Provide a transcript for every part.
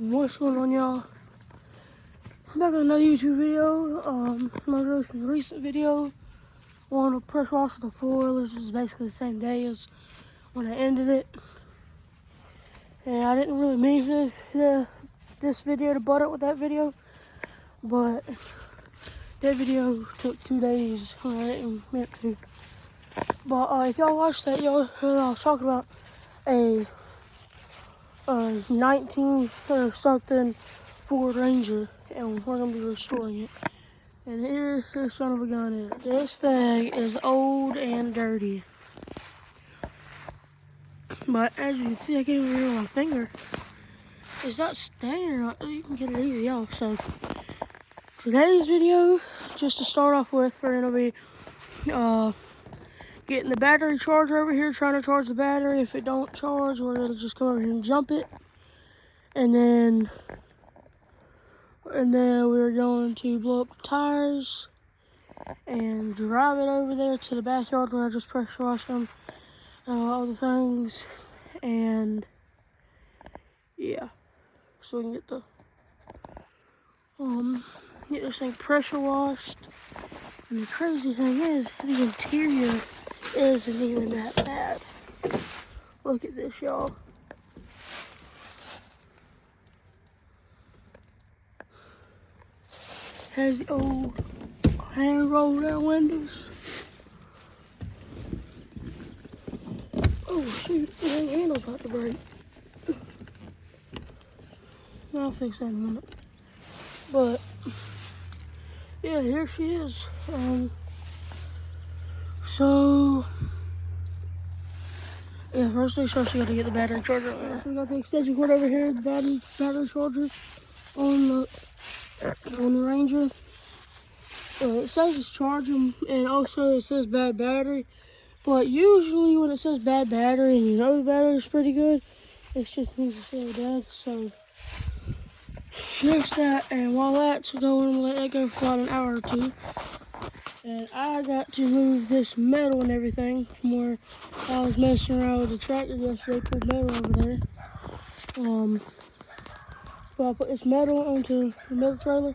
What's going on, y'all? Back on another YouTube video. My most recent video on a pressure wash with the 4-wheelers is basically the same day as when I ended it. And I didn't really mean for this video to butt up with that video, but that video took 2 days when I didn't meant to. But if y'all watched that, y'all heard I was talking about a 19 or something Ford Ranger, and we're gonna be restoring it. And here the son of a gun is. This thing is old and dirty. But as you can see, I can't even read my finger. Is that staying or not? You can get it easy off. So today's video, just to start off with, we're gonna be getting the battery charger over here, trying to charge the battery. If it don't charge, we're gonna just come over here and jump it. And then we're going to blow up the tires and drive it over there to the backyard where I just pressure washed them, other things, and yeah, so we can get this thing pressure washed. And the crazy thing is, the interior isn't even that bad. Look at this, y'all. Has the old hand roll down windows. Oh shoot, the dang handle's about to break. I'll fix that in a minute. But yeah, here she is. So yeah, first things first, we gotta get the battery charger on there. So we got the extension cord over here, the battery charger on the Ranger. It says it's charging, and also it says bad battery. But usually when it says bad battery and you know the battery's pretty good, it just means it's really bad. So there's that, and while that's going, we'll let that go for about an hour or two. And I got to move this metal and everything from where I was messing around with the tractor yesterday, pulled metal over there. So I put this metal onto the metal trailer,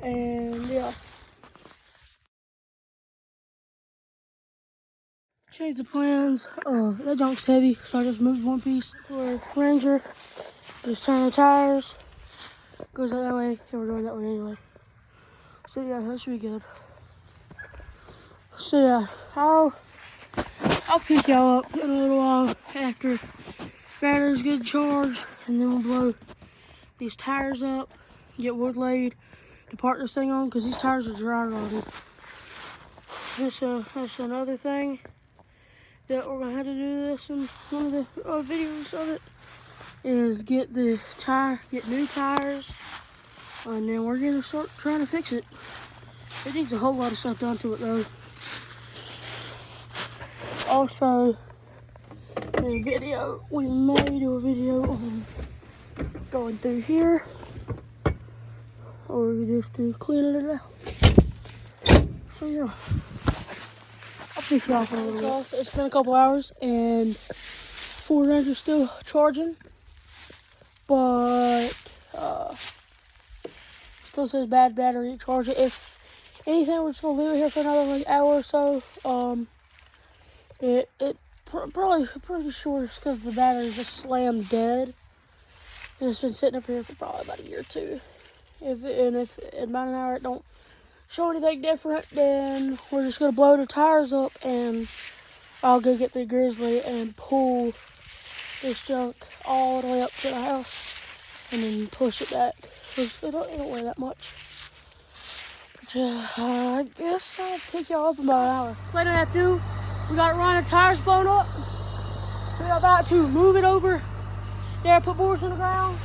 and yeah. Change the plans. That junk's heavy, so I just moved one piece to our Ranger. Just turn the tires. Goes that way, and we're going that way anyway. So yeah, that should be good. So yeah, I'll pick y'all up in a little while after battery's good charged, and then we'll blow these tires up, get wood laid to part this thing on, because these tires are dry rotted. That's another thing that we're gonna have to do this in one of the videos of it, is get new tires, and then we're gonna start trying to fix it. It needs a whole lot of stuff done to it though. Also, we may do a video on going through here, or we just do cleaning it out. So yeah, I'll pick you off in a little bit. It's been a couple hours, and Ford Ranger's still charging, but still says bad battery charger. If anything, we're just gonna leave it here for another hour or so. Probably pretty sure it's because the battery just slammed dead, and it's been sitting up here for probably about a year or two. If in about an hour it don't show anything different, then we're just gonna blow the tires up, and I'll go get the Grizzly and pull this junk all the way up to the house, and then push it back, because it don't weigh that much. But I guess I'll pick y'all up in about an hour. It's later in the afternoon. We got it running, the tires blown up. We're about to move it over there, put boards on the ground,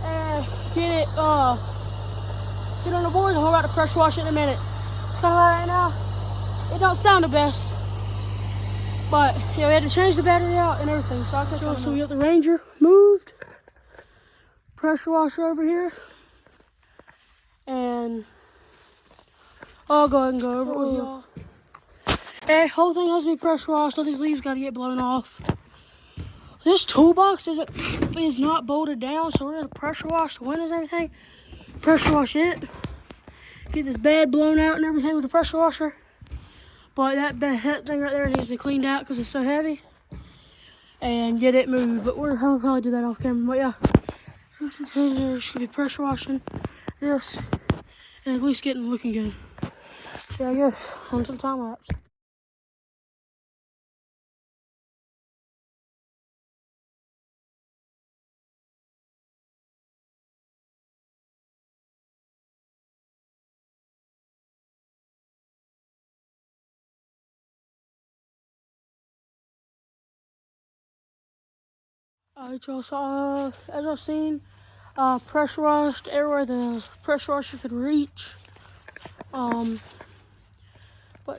and get on the boards, and we're about to pressure wash it in a minute. It's kind of hot right now. It don't sound the best, but yeah, we had to change the battery out and everything, so I'll catch you. So we got the Ranger moved, pressure washer over here, and I'll go ahead and go over it with y'all. The whole thing has to be pressure washed. All these leaves got to get blown off. This toolbox is not bolted down, so we're gonna pressure wash the windows and everything. Pressure wash it. Get this bed blown out and everything with the pressure washer. But that thing right there needs to be cleaned out because it's so heavy. And get it moved. But we'll probably do that off camera. But yeah, just gonna be pressure washing this and at least getting looking good. So I guess on some time lapse. Alright, y'all, so as y'all seen, pressure washed everywhere the pressure washer could reach. But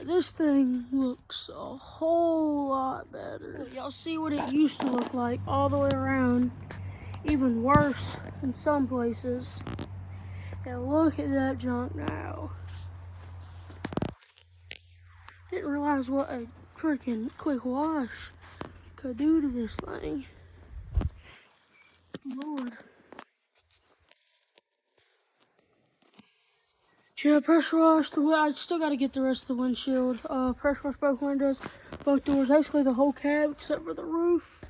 this thing looks a whole lot better. Y'all see what it used to look like all the way around. Even worse in some places. And look at that junk now. Didn't realize what a freaking quick wash could do to this thing. Lord. Yeah, pressure wash I still gotta get the rest of the windshield. Pressure wash both windows, both doors, basically the whole cab except for the roof.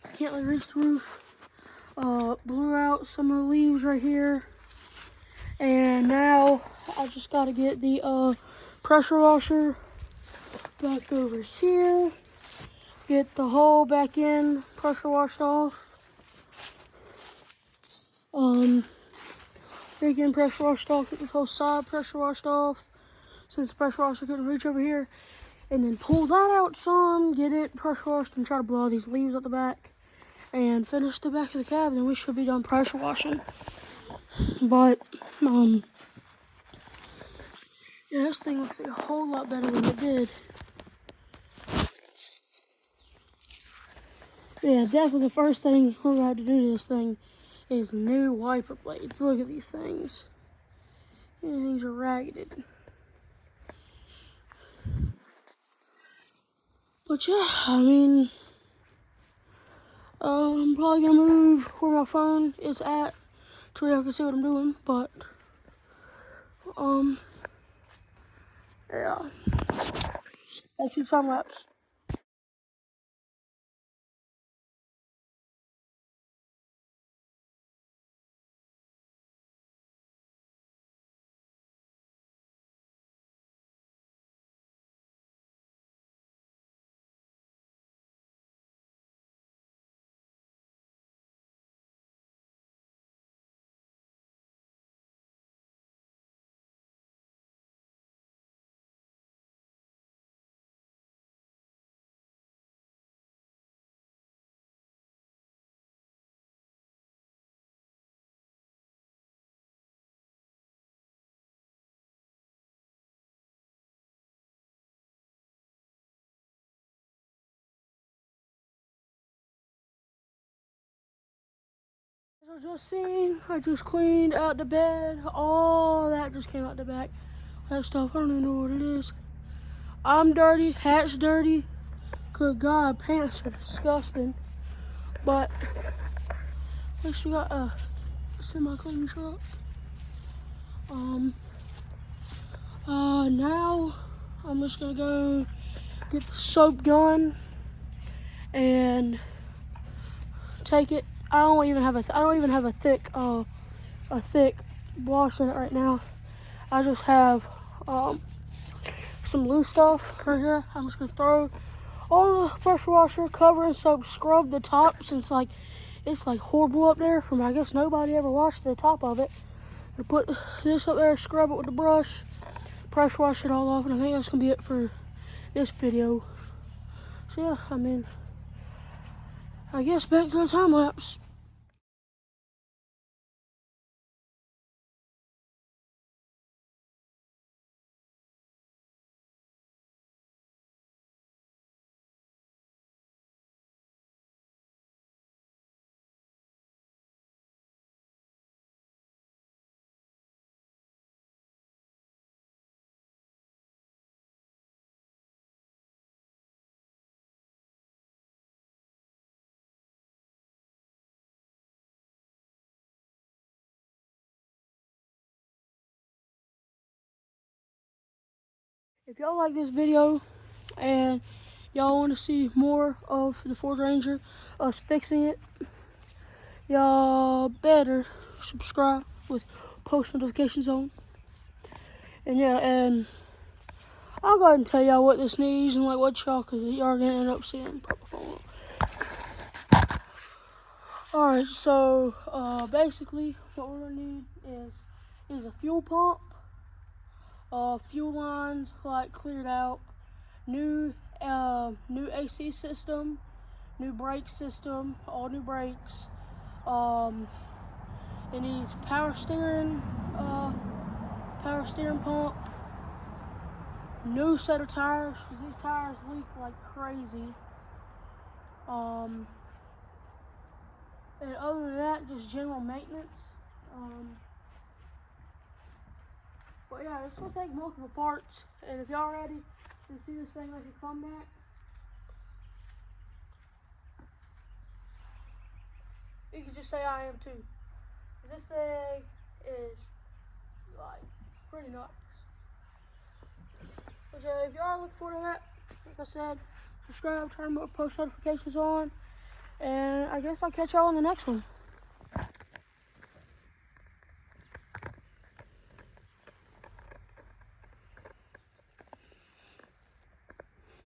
You can't really reach the roof. Blew out some of the leaves right here. And now I just gotta get the pressure washer back over here. Get the hole back in, pressure washed off. Freaking pressure washed off, get this whole side pressure washed off since the pressure washer couldn't reach over here. And then pull that out some, get it pressure washed and try to blow all these leaves at the back. And finish the back of the cab and we should be done pressure washing. But, yeah, this thing looks like a whole lot better than it did. Yeah, definitely the first thing we're going to do to this thing is new wiper blades. Look at these things. These things are ragged. But yeah, I mean, I'm probably going to move where my phone is at to where I can see what I'm doing. But, yeah. That's your time lapse. As I just seen, I just cleaned out the bed. All that just came out the back. That stuff, I don't even know what it is. I'm dirty, hat's dirty. Good God, pants are disgusting. But at least we got a semi-clean truck. Now I'm just gonna go get the soap gun and take it. I don't even have a thick wash in it right now. I just have some loose stuff right here. I'm just gonna throw on the pressure washer, cover and soap, scrub the top since it's like horrible up there from I guess nobody ever washed the top of it. And put this up there, scrub it with the brush, pressure wash it all off, and I think that's gonna be it for this video. So yeah, I mean, I guess back to the time lapse. If y'all like this video and y'all want to see more of the Ford Ranger, us fixing it, y'all better subscribe with post notifications on. And yeah, and I'll go ahead and tell y'all what this needs and like what y'all, cause y'all are gonna end up seeing. Alright, so basically what we're gonna need is a fuel pump, fuel lines like cleared out, new AC system, new brake system, all new brakes. It needs power steering pump, new set of tires, because these tires leak like crazy. And other than that, just general maintenance. But yeah, it's gonna take multiple parts. And if y'all ready to see this thing make a comeback, you can just say I am too. This thing is like pretty nuts. But yeah, if y'all looking forward to that, like I said, subscribe, turn post notifications on, and I guess I'll catch y'all on the next one.